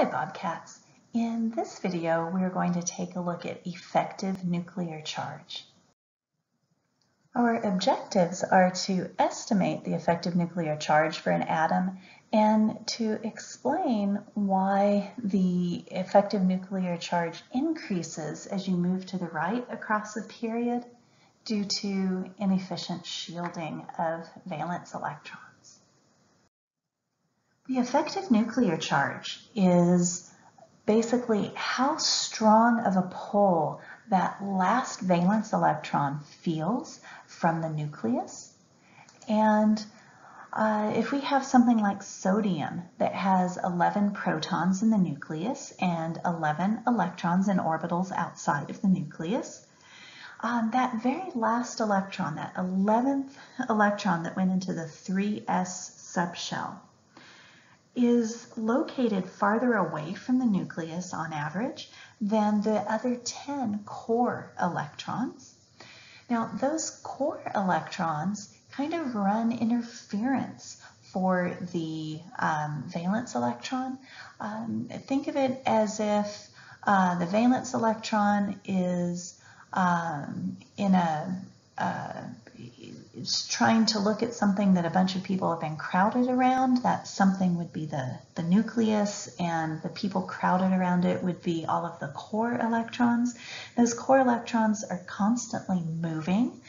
Hi Bobcats! In this video we are going to take a look at effective nuclear charge. Our objectives are to estimate the effective nuclear charge for an atom and to explain why the effective nuclear charge increases as you move to the right across the period due to inefficient shielding of valence electrons. The effective nuclear charge is basically how strong of a pull that last valence electron feels from the nucleus. And if we have something like sodium that has 11 protons in the nucleus and 11 electrons in orbitals outside of the nucleus, that very last electron, that 11th electron that went into the 3s subshell, is located farther away from the nucleus on average than the other 10 core electrons. Now, those core electrons kind of run interference for the valence electron. Think of it as if the valence electron is is trying to look at something that a bunch of people have been crowded around. That something would be the nucleus, and the people crowded around it would be all of the core electrons. Those core electrons are constantly moving,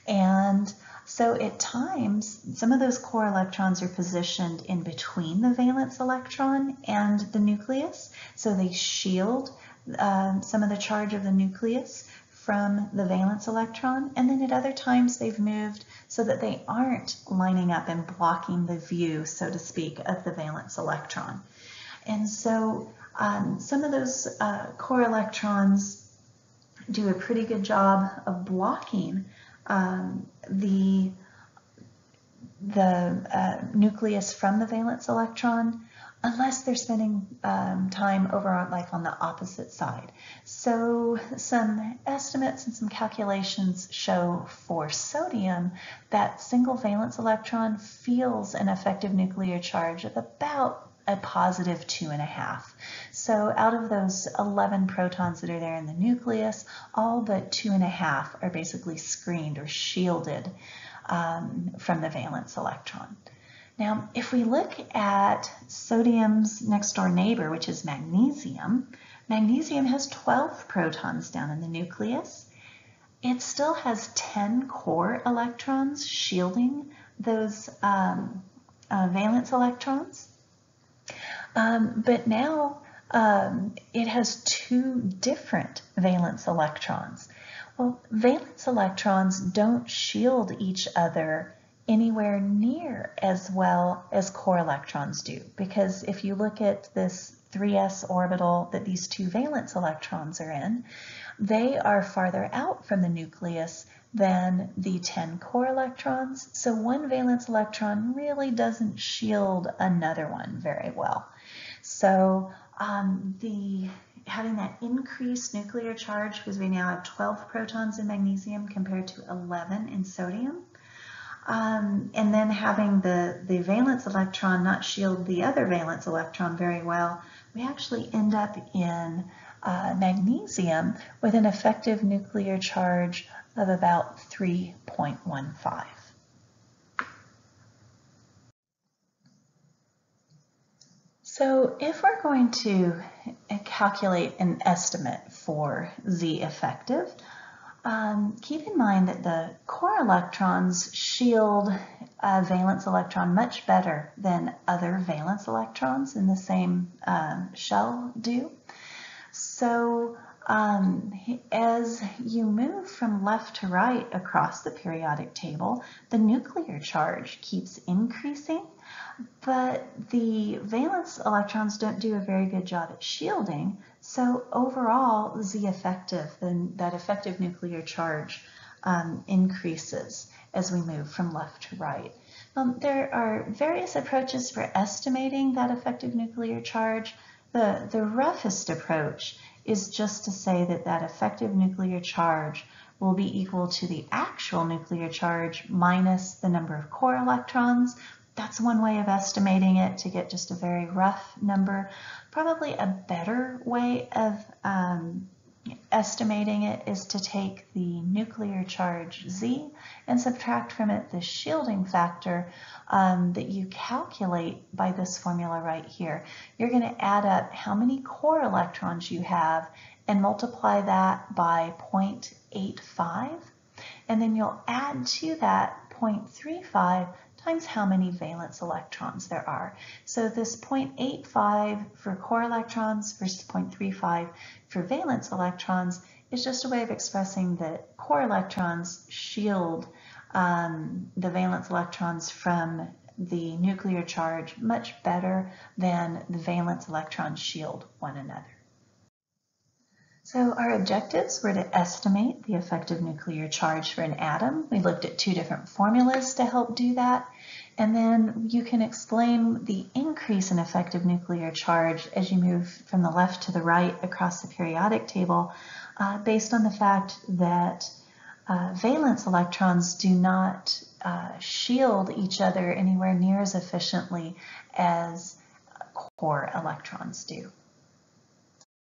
and so at times some of those core electrons are positioned in between the valence electron and the nucleus, so they shield some of the charge of the nucleus from the valence electron, and then at other times they've moved so that they aren't lining up and blocking the view, so to speak, of the valence electron. And so some of those core electrons do a pretty good job of blocking the nucleus from the valence electron, unless they're spending time over like on the opposite side. So some estimates and some calculations show for sodium that single valence electron feels an effective nuclear charge of about a positive 2.5. So out of those 11 protons that are there in the nucleus, all but 2.5 are basically screened or shielded from the valence electron. Now, if we look at sodium's next door neighbor, which is magnesium, magnesium has 12 protons down in the nucleus. It still has 10 core electrons shielding those valence electrons. But now it has two different valence electrons. Well, valence electrons don't shield each other anywhere near as well as core electrons do, because if you look at this 3s orbital that these two valence electrons are in, they are farther out from the nucleus than the 10 core electrons, so one valence electron really doesn't shield another one very well. So having that increased nuclear charge, because we now have 12 protons in magnesium compared to 11 in sodium, and then having the valence electron not shield the other valence electron very well, we actually end up in magnesium with an effective nuclear charge of about 3.15. So if we're going to calculate an estimate for Z effective, keep in mind that the core electrons shield a valence electron much better than other valence electrons in the same shell do. So as you move from left to right across the periodic table, the nuclear charge keeps increasing, but the valence electrons don't do a very good job at shielding. So overall, Z effective, then that effective nuclear charge increases as we move from left to right. There are various approaches for estimating that effective nuclear charge. The roughest approach is just to say that that effective nuclear charge will be equal to the actual nuclear charge minus the number of core electrons That's one way of estimating it to get just a very rough number. Probably a better way of estimating it is to take the nuclear charge Z and subtract from it the shielding factor that you calculate by this formula right here. You're going to add up how many core electrons you have and multiply that by 0.85, and then you'll add to that 0.35 times how many valence electrons there are. So this 0.85 for core electrons versus 0.35 for valence electrons is just a way of expressing that core electrons shield the valence electrons from the nuclear charge much better than the valence electrons shield one another. So our objectives were to estimate the effective nuclear charge for an atom. We looked at two different formulas to help do that. And then you can explain the increase in effective nuclear charge as you move from the left to the right across the periodic table based on the fact that valence electrons do not shield each other anywhere near as efficiently as core electrons do.